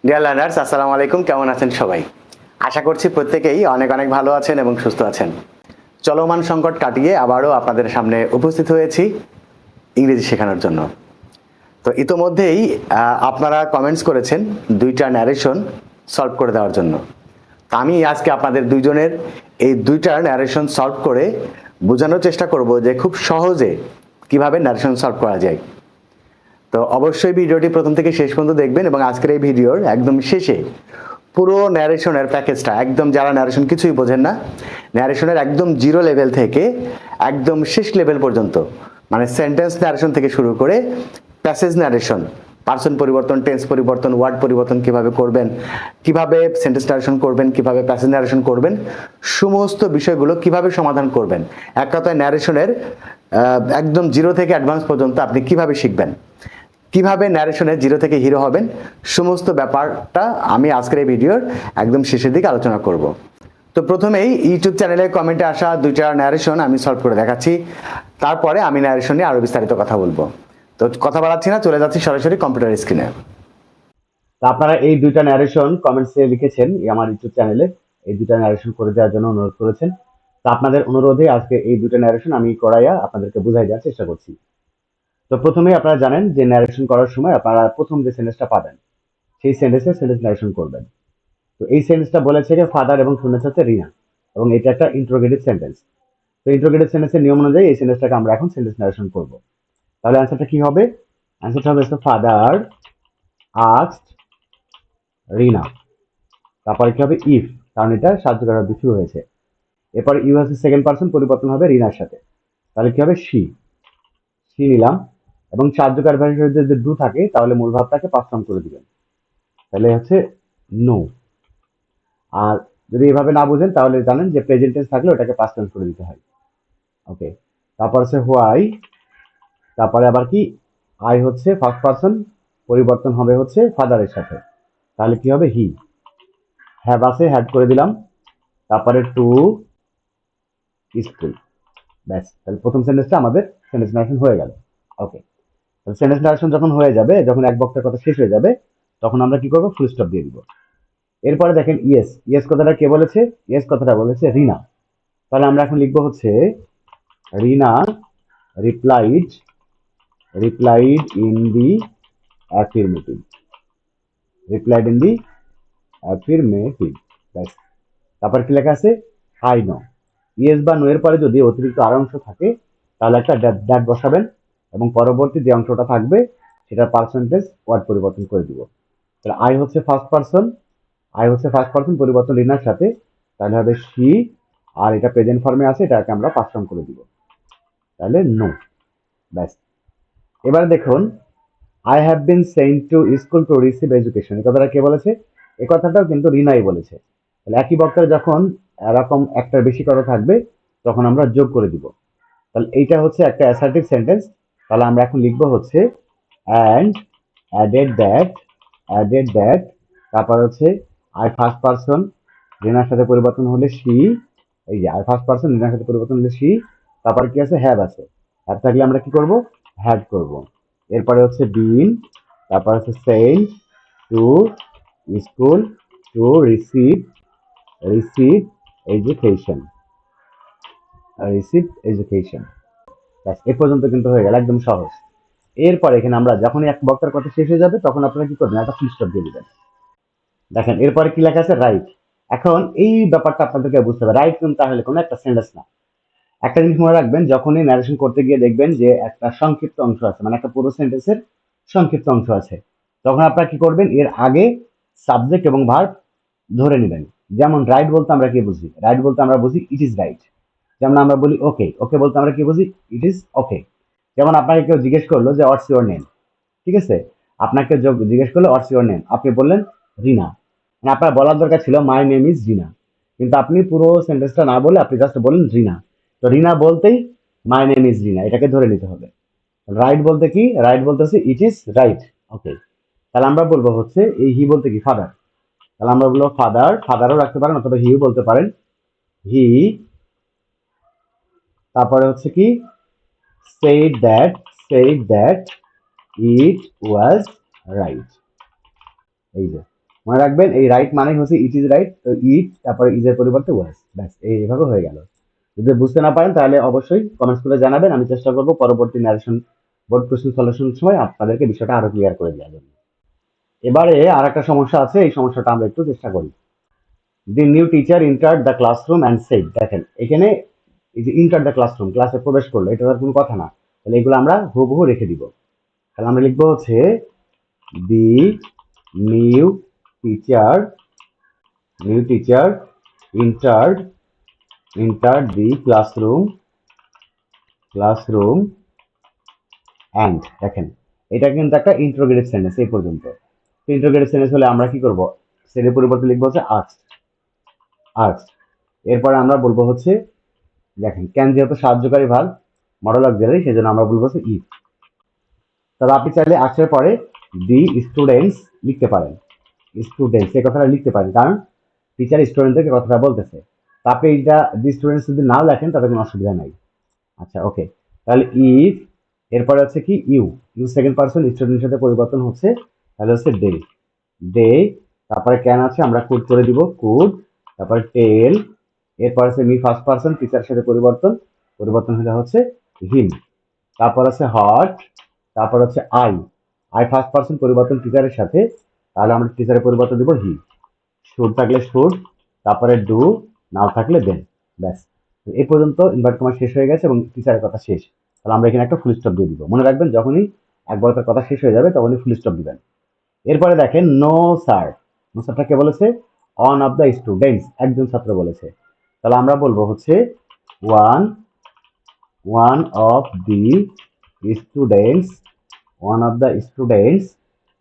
Dear learners, আসসালামু আলাইকুম। কেমন আছেন সবাই? আশা করছি প্রত্যেকেই অনেক অনেক ভালো আছেন এবং সুস্থ আছেন। চলমান সংকট কাটিয়ে আবারও আপনাদের সামনে উপস্থিত হয়েছি ইংরেজি শেখানোর জন্য। তো ইতোমধ্যেই আপনারা কমেন্টস করেছেন দুইটা ন্যারেশন সলভ করে দেওয়ার জন্য। তা আমি আজকে আপনাদের দুইজনের এই দুইটা ন্যারেশন সলভ করে বোঝানোর চেষ্টা করব যে খুব সহজে কিভাবে ন্যারেশন সলভ করা যায়। তো অবশ্যই ভিডিওটি প্রথম থেকে শেষ পর্যন্ত দেখবেন এবং আজকের এই ভিডিওর একদম শেষে পুরো ন্যারেশনের প্যাকেজটা, একদম যারা ন্যারেশন কিছুই বোঝেন না, ন্যারেশনের একদম জিরো লেভেল থেকে একদম শেষ লেভেল পর্যন্ত, মানে সেন্টেন্স ন্যারেশন থেকে শুরু করে প্যাসেজ ন্যারেশন, পার্সন পরিবর্তন, টেন্স পরিবর্তন, ওয়ার্ড পরিবর্তন কিভাবে করবেন, কিভাবে সেন্টেন্স ন্যারেশন করবেন, কিভাবে প্যাসেজ ন্যারেশন করবেন, সমস্ত বিষয়গুলো কিভাবে সমাধান করবেন, এক কথায় ন্যারেশনের একদম জিরো থেকে অ্যাডভান্স পর্যন্ত আপনি কিভাবে শিখবেন, কিভাবে ন্যারেশনে জিরো থেকে হিরো হবেন, সমস্ত ব্যাপারটা আমি আজকের এই ভিডিওর একদম শেষের দিকে আলোচনা করব। তো প্রথমেই ইউটিউব চ্যানেলে কমেন্টে আসা দুইটা ন্যারেশন আমি সলভ করে দেখাচ্ছি, তারপরে আমি ন্যারেশন নিয়ে আরো বিস্তারিত কথা বলবো। তো কথা বাড়াচ্ছি না, চলে যাচ্ছি সরাসরি কম্পিউটার স্ক্রিনে। আপনারা এই দুইটা ন্যারেশন কমেন্টসে লিখেছেন আমার ইউটিউব চ্যানেলে, এই দুইটা ন্যারেশন করে দেওয়ার জন্য অনুরোধ করেছেন। তো আপনাদের অনুরোধে আজকে এই দুইটা ন্যারেশন আমি করাইয়া আপনাদেরকে বুঝাই দেওয়ার চেষ্টা করছি। তো প্রথমেই আপনারা জানেন যে ন্যারেশন করার সময় আপনারা প্রথম যে সেন্টেন্সটা পাবেন সেই সেন্টেন্স ন্যারেশন করবেন। তো এই সেন্টেন্সটা বলেছে যে ফাদার এবং শুনেছে হচ্ছে রিনা, এবং এটা একটা ইন্ট্রোগেটিভ সেন্টেন্স। তো ইন্ট্রোগেটিভ সেন্টেন্সের নিয়ম অনুযায়ী এই সেন্টেন্সটাকে আমরা এখন সেন্টেন্স ন্যারেশন করব। তাহলে অ্যান্সারটা কি হবে? অ্যান্সারটা হবে ফাদার আস্কড রিনা, তারপরে কি হবে ইফ, কারণ এটা সাহায্য করার শুরু হয়েছে। এরপর ইউ হচ্ছে সেকেন্ড পার্সন, পরিবর্তন হবে রিনার সাথে, তাহলে কি হবে শি, শি নিলাম। এবং সাহায্যকার ভাষায় যদি ডু থাকে তাহলে মূল ভাবটাকে পাস অন করে দিবেন, তাহলে হচ্ছে নো। আর যদি এভাবে না বুঝেন তাহলে জানেন যে প্রেজেন্ট টেন্স থাকলে ওটাকে পাস্ট টেন্স করে দিতে হয়। ওকে, তারপর হচ্ছে হোয়াই, তারপরে আবার কি আই হচ্ছে ফার্স্ট পার্সন, পরিবর্তন হবে হচ্ছে ফাদারের সাথে, তাহলে কি হবে হি। হ্যাভ আছে হ্যাড করে দিলাম, তারপরে টু স্কুল, ব্যাস। তাহলে প্রথম সেন্টেন্সটা আমাদের সেন্টেন্স নারেশন হয়ে গেল। ওকে, তাহলে সেন্টেন্স নারেশন যখন হয়ে যাবে, যখন এক বক্তার কথা শেষ হয়ে যাবে, তখন আমরা কি করবো? ফুল স্টপ দিয়ে দিব। এরপরে দেখেন ইয়েস, ইয়েস কথাটা কে বলেছে? ইয়েস কথাটা বলেছে রিনা। তাহলে আমরা এখন লিখবো হচ্ছে Rina replied, replied in the affirmative, replied in the affirmative, ব্যাস। তারপর কি লেখা আছে? I know. ইয়েস বা নো এর পরে যদি অতিরিক্ত আর অংশ থাকে তাহলে একটা দ্যাট বসাবেন, এবং পরবর্তী যে অংশটা থাকবে সেটার পার্সেন্টেজ ওয়ার্ড পরিবর্তন করে দিব। তাহলে আই হচ্ছে ফার্স্ট পার্সন, আই হচ্ছে ফার্স্ট পার্সন পরিবর্তন রিনার সাথে, তাহলে হবে শি। আর এটা প্রেজেন্ট ফর্মে আছে, এটাকে আমরা পাস অন করে দিব, তাহলে নো, ব্যাস। এবার দেখুন I have been sent to school to receive education, এই কথাটা কে বলেছে? এই কথাটাও কিন্তু রিনাই বলেছে। তাহলে একই বক্তার যখন এরকম একটার বেশি কথা থাকবে তখন আমরা যোগ করে দিব। তাহলে এইটা হচ্ছে একটা অ্যাসার্টিভ সেন্টেন্স। তাহলে আমরা এখন লিখবো হচ্ছে and added that, added that, তারপর হচ্ছে আই ফার্স্ট পার্সন, রিনার সাথে পরিবর্তন হলে শি, এই যে আই ফার্স্ট পার্সন রিনার সাথে পরিবর্তন হলে শি, তারপর কি আছে? হ্যাভ আছে, হ্যাভ থাকলে আমরা কি করব? হ্যাড করব। এরপরে হচ্ছে বিন, তারপর হচ্ছে sent to school to receive, receive education, receive education, ব্যাস। এ পর্যন্ত কিন্তু হয়ে গেল, একদম সহজ। এরপর এখানে আমরা যখনই এক বক্তার কথা শেষ হয়ে যাবে তখন আপনারা কি করবেন? একটা ফুল স্টপ দিয়ে দিবেন। দেখেন এরপরে কি লেখা আছে? রাইট। এখন এই ব্যাপারটা আপনাদেরকে বুঝতে হবে, রাইট কিন্তু তাহলে কোনো একটা সেন্টেন্স না। একটা জিনিস মনে রাখবেন, যখনই ন্যারেশন করতে গিয়ে দেখবেন যে একটা সংক্ষিপ্ত অংশ আছে, মানে একটা পুরো সেন্টেন্সের সংক্ষিপ্ত অংশ আছে, তখন আপনারা কি করবেন? এর আগে সাবজেক্ট এবং ভার্ব ধরে নেবেন। যেমন রাইট বলতে আমরা কি বুঝি? রাইট বলতে আমরা বুঝি ইট ইজ রাইট। যেমন আমরা বলি ওকে, ওকে বলতে আমরা কি বুঝি? It is okay. যেমন আপনাকে কেউ জিজ্ঞেস করলো যে হোয়াটস ইউর নেম, ঠিক আছে? আপনাকে জিজ্ঞেস করলো হোয়াটস ইউর নেম, আপনি বললেন রিনা, মানে আপনার বলার দরকার ছিল মাই নেম ইজ রিনা, কিন্তু আপনি পুরো সেন্টেন্সটা না বলে আপনি জাস্ট বললেন রিনা। তো রিনা বলতেই মাই নেম ইজ রিনা, এটাকে ধরে নিতে হবে। রাইট বলতে কি? রাইট বলতে হচ্ছে ইট ইজ রাইট। ওকে, তাহলে আমরা বলবো হচ্ছে এই হি বলতে কি? ফাদার। তাহলে আমরা বলবো ফাদার, ফাদারও রাখতে পারেন অথবা হিও বলতে পারেন, হি। তারপরে হচ্ছে কি? said that, said that it was right, এই যে মনে রাখবেন এই রাইট মানে হচ্ছে ইট ইজ রাইট, তো ইট তারপরে ইজ এর পরিবর্তে ওয়াজ, ব্যাস এইভাবে হয়ে গেল। যদি বুঝতে না পারেন তাহলে অবশ্যই কমেন্টস করে জানাবেন, আমি চেষ্টা করবো পরবর্তী ন্যারেশন বোর্ড কোশ্চেন সলিউশনের সময় আপনাদেরকে বিষয়টা আরো ক্লিয়ার করে দেওয়ার জন্য। এবারে আর একটা সমস্যা আছে, এই সমস্যাটা আমরা একটু চেষ্টা করি। দি new teacher entered the classroom and said, দেখেন এখানে এই যে ইন্টার দ্য ক্লাসরুম, ক্লাসে প্রবেশ করলো, এটা আর কোনো কথা না, তাহলে এগুলো আমরা হুবহু রেখে দিব। তাহলে আমরা লিখবো হচ্ছে দি new teacher, new teacher entered entered the classroom and, দেখেন এটা কিন্তু একটা ইন্টারোগেটিভ সেন্টেন্স এই পর্যন্ত। তো ইন্টারোগেটিভ সেন্টেন্স হলে আমরা কি করব, সেটার পরিবর্তে লিখবো হচ্ছে আস্কড, আস্কড। এরপরে আমরা বলবো হচ্ছে, দেখেন ক্যান যেহেতু সাহায্যকারী ভার্ব, মডেল অক্সিলারি, সেজন্য আমরা বলবো হচ্ছে ইফ। তবে আপনি চাইলে আস্কের পরে দি স্টুডেন্টস লিখতে পারেন, স্টুডেন্টস এই কথাটা লিখতে পারেন, কারণ টিচার স্টুডেন্টদেরকে কথাটা বলতেছে। তা আপনি এইটা দি স্টুডেন্টস যদি নাও লেখেন তাতে কোনো অসুবিধা নাই। আচ্ছা ওকে, তাহলে ইফ, এরপরে হচ্ছে কি ইউ, ইউ সেকেন্ড পারসন স্টুডেন্টের সাথে পরিবর্তন হচ্ছে, তাহলে হচ্ছে ডে, ডে। তারপরে ক্যান আছে, আমরা কুড করে দিব কুড, তারপরে টেল, এরপর আছে মি ফার্স্ট পারসন টিচারের সাথে পরিবর্তন, পরিবর্তন হলে হচ্ছে হিম। তারপর আছে হট, তারপর হচ্ছে আই, আই ফার্স্ট পারসন পরিবর্তন টিচারের সাথে, তাহলে আমরা টিচারের পরিবর্তন দিব হি। শুড থাকলে শুড, তারপরে ডু, নাও থাকলে দেন, ব্যাস। তো এই পর্যন্ত ইনভার্ট কমা শেষ হয়ে গেছে এবং টিচারের কথা শেষ। তাহলে আমরা এখানে একটা ফুল স্টপ দিয়ে দিব। মনে রাখবেন যখনই একবার তার কথা শেষ হয়ে যাবে তখনই ফুল স্টপ দিবেন। এরপরে দেখেন নো স্যার, নো স্যারটা কে বলেছে, অন অফ দ্য স্টুডেন্টস, একজন ছাত্র বলেছে। তাহলে আমরা বলবো হচ্ছে one, one of the students, one of the students,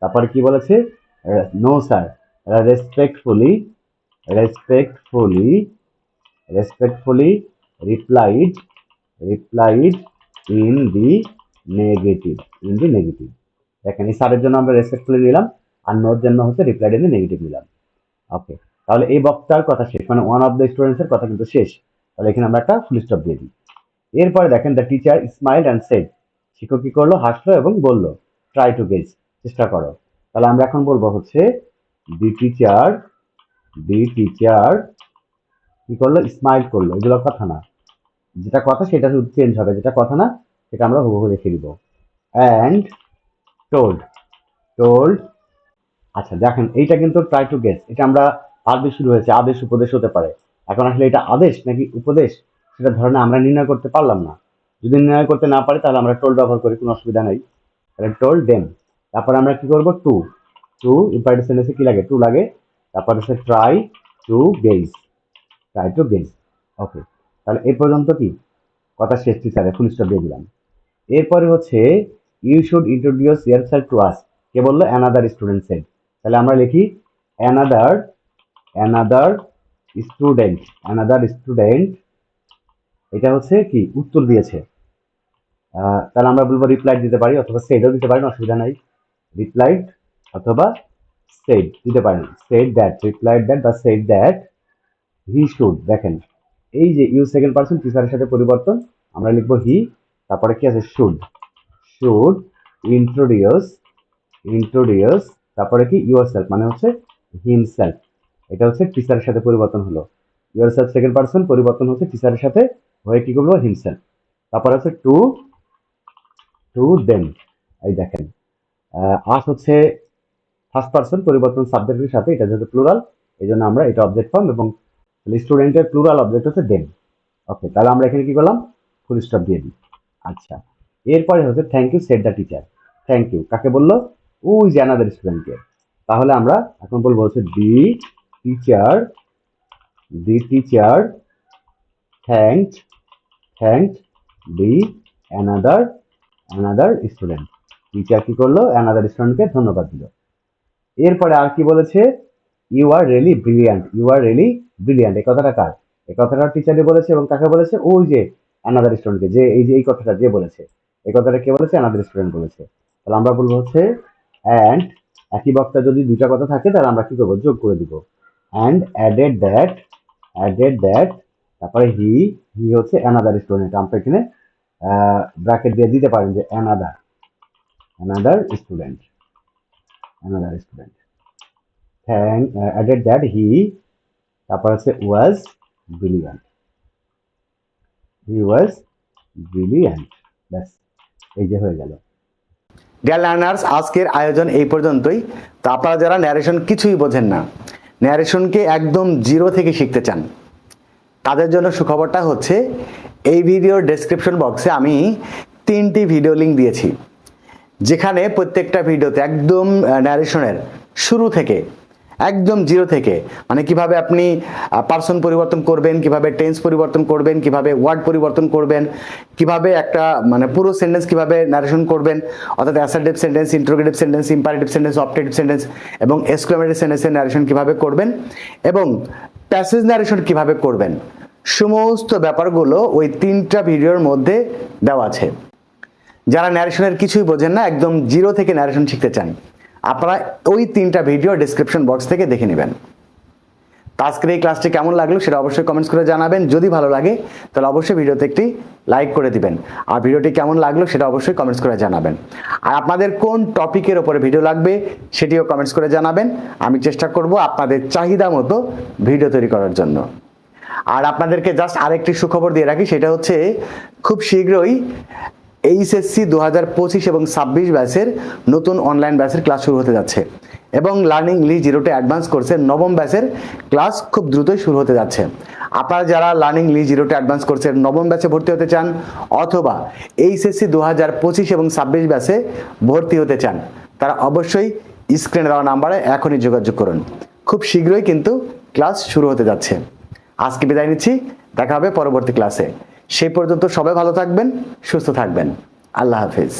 তারপরে কি বলেছে, no sir, respectfully, respectfully, respectfully replied, replied in the negative, in the negative. দেখেন এই স্যারের জন্য আমরা রেসপেক্টফুলি নিলাম, আর নোর জন্য হচ্ছে রিপ্লাইড ইন দি নেগেটিভ নিলাম। ওকে, তাহলে এই বক্তার কথা শেষ, মানে ওয়ান অফ দ্য স্টুডেন্টস এর কথা কিন্তু শেষ। তাহলে এখানে আমরা একটা ফুল স্টপ দিয়ে দিই। এরপরে দেখেন the teacher smile and said, শিক্ষক কি করলো, হাসলো এবং বললো ট্রাই টু গেজ, চেষ্টা করো। তাহলে আমরা এখন বলবো হচ্ছে দি টিচার, দি টিচার কি করলো, স্মাইল করলো, এগুলো কথা না, যেটা কথা সেটা শুধু চেঞ্জ হবে, যেটা কথা না সেটা আমরা হুবহু রেখে দিব। অ্যান্ড টোল্ড, টোল্ড, আচ্ছা দেখেন এইটা কিন্তু ট্রাই টু গেস, এটা আমরা আদেশ শুরু হয়েছে, আদেশ উপদেশ হতে পারে। এখন আসলে এটা আদেশ নাকি উপদেশ সেটা ধরনের আমরা নির্ণয় করতে পারলাম না। যদি নির্ণয় করতে না পারি তাহলে আমরা টোল ব্যবহার করি, কোনো অসুবিধা নাই। তাহলে টোল দেম, তারপরে আমরা কি করব, টু, টু ইম্পারেটিভ সেন্টেন্সে কি লাগে, টু লাগে। তারপর হচ্ছে try to guess, try to guess. Okay, তাহলে এই পর্যন্ত কি কথা শেষ, টিচারে ফুল স্টপ দিয়ে দিলাম। এরপরে হচ্ছে you should introduce yourself to us, কে বললো, অ্যানাদার স্টুডেন্ট সেড। তাহলে আমরা লিখি another, another student, another student, এটা হচ্ছে কি উত্তর দিয়েছে। তাহলে আমরা বলবো রিপ্লাইড দিতে পারি অথবা সেডও দিতে পারেন, অসুবিধা নাই। রিপ্লাইড অথবা সেড দিতে পারেন, সেড দ্যাট, রিপ্লাইড দ্যাট বা সেড দ্যাট হি শুড। দেখেন এই যে ইউ সেকেন্ড পারসন টিচারের সাথে পরিবর্তন, আমরা লিখবো হি, তারপরে কি আছে শুড, শুড ইন্ট্রোডিউস, ইন্ট্রোডিউস, তারপরে কি ইউর সেলফ মানে হচ্ছে হিমসেলফ, এটা হচ্ছে টিচারের সাথে পরিবর্তন হলো। ইউর সেলফ সেকেন্ড পারসন পরিবর্তন হচ্ছে টিচারের সাথে হয়ে কি করবো, হিমসেলফ। তারপর আছে টু, টু দেম, এই দেখেন আস হচ্ছে ফার্স্ট পারসন পরিবর্তন সাবজেক্টের সাথে, এটা যেহেতু প্লুরাল এই জন্য আমরা এটা অবজেক্ট ফর্ম, এবং স্টুডেন্টের প্লুরাল অবজেক্ট হচ্ছে দেম। ওকে, তাহলে আমরা এখানে কি করলাম, ফুল স্টপ দিয়ে দিই। আচ্ছা, এরপরে হচ্ছে thank you said the teacher, thank you কাকে বললো, ওই যে আনাদার স্টুডেন্টকে। তাহলে আমরা এখন বলবো হচ্ছে the teacher, the teacher thanked, thanked the another, another student, teacher কি করলো, অ্যানাদার স্টুডেন্টকে ধন্যবাদ দিল। এরপরে আর কি বলেছে, you are really brilliant, you are really brilliant, এই কথাটা কার, এই কথাটা টিচারে বলেছে এবং কাকে বলেছে, ওই যে অ্যানাদার স্টুডেন্টকে, যে এই যে এই কথাটা যে বলেছে, এই কথাটা কে বলেছে, অ্যানাদার স্টুডেন্ট বলেছে। তাহলে আমরা বলবো হচ্ছে অ্যান্ড, একই বক্তা যদি দুইটা কথা থাকে তাহলে আমরা কি করবো, যোগ করে দিব। And added that, added that, তারপরে হি, হি হচ্ছে অ্যানাদার স্টুডেন্ট, আমরা এখানে ব্র্যাকেট দিয়ে দিতে পারেন যে another, another student, another student. added that he তারপর আছে was brilliant. He was brilliant. ব্যাস এই যে হয়ে গেল। ডিয়ার লার্নার্স, আজকের আয়োজন এই পর্যন্তই। তো আপনারা যারা ন্যারেশন কিছুই বোঝেন না, ন্যারেশনকে একদম জিরো থেকে শিখতে চান, তাদের জন্য সুখবরটা হচ্ছে এই ভিডিওর ডেসক্রিপশন বক্সে আমি 3টি ভিডিও লিঙ্ক দিয়েছি, যেখানে প্রত্যেকটা ভিডিওতে একদম ন্যারেশনের শুরু থেকে একদম জিরো থেকে, মানে কিভাবে আপনি পার্সন পরিবর্তন করবেন, কিভাবে টেন্স পরিবর্তন করবেন, কিভাবে ওয়ার্ড পরিবর্তন করবেন, কিভাবে একটা মানে পুরো সেন্টেন্স কিভাবে ন্যারেশন করবেন, অর্থাৎ assertive sentence, interrogative sentence, imperative sentence, objective sentence এবং এক্সক্লেমেটরি সেন্টেন্সের ন্যারেশন কিভাবে করবেন এবং প্যাসেজ ন্যারেশন কিভাবে করবেন, সমস্ত ব্যাপারগুলো ওই 3টা ভিডিওর মধ্যে দেওয়া আছে। যারা ন্যারেশনের কিছুই বোঝেন না, একদম জিরো থেকে ন্যারেশন শিখতে চান, আপনারা ওই 3টা ভিডিও ডেসক্রিপশন বক্স থেকে দেখে নেবেন। আজকের এই ক্লাসটি কেমন লাগলো সেটা অবশ্যই কমেন্টস করে জানাবেন। যদি ভালো লাগে তাহলে অবশ্যই ভিডিওতে একটি লাইক করে দিবেন, আর ভিডিওটি কেমন লাগলো সেটা অবশ্যই কমেন্টস করে জানাবেন। আর আপনাদের কোন টপিকের ওপরে ভিডিও লাগবে সেটিও কমেন্টস করে জানাবেন। আমি চেষ্টা করব আপনাদের চাহিদা মতো ভিডিও তৈরি করার জন্য। আর আপনাদেরকে জাস্ট আরেকটি সুখবর দিয়ে রাখি, সেটা হচ্ছে খুব শীঘ্রই এইচএসসি 2025 এবং 26 ব্যাচের নতুন অনলাইন ব্যাচের ক্লাস শুরু হতে যাচ্ছে এবং learning English zero to advance কোর্সের নবম ব্যাচের ক্লাস খুব দ্রুতই শুরু হতে যাচ্ছে। আপনারা যারা learning English zero to advance কোর্সের নবম ব্যাচে ভর্তি হতে চান অথবা এইচএসসি 2025 এবং 26 ব্যাচে ভর্তি হতে চান, তারা অবশ্যই স্ক্রিনে দেওয়া নাম্বারে এখনই যোগাযোগ করুন। খুব শীঘ্রই কিন্তু ক্লাস শুরু হতে যাচ্ছে। আজকে বিদায় নিচ্ছি, দেখা হবে পরবর্তী ক্লাসে। সেই পর্যন্ত সবাই ভালো থাকবেন, সুস্থ থাকবেন। আল্লাহ হাফিজ।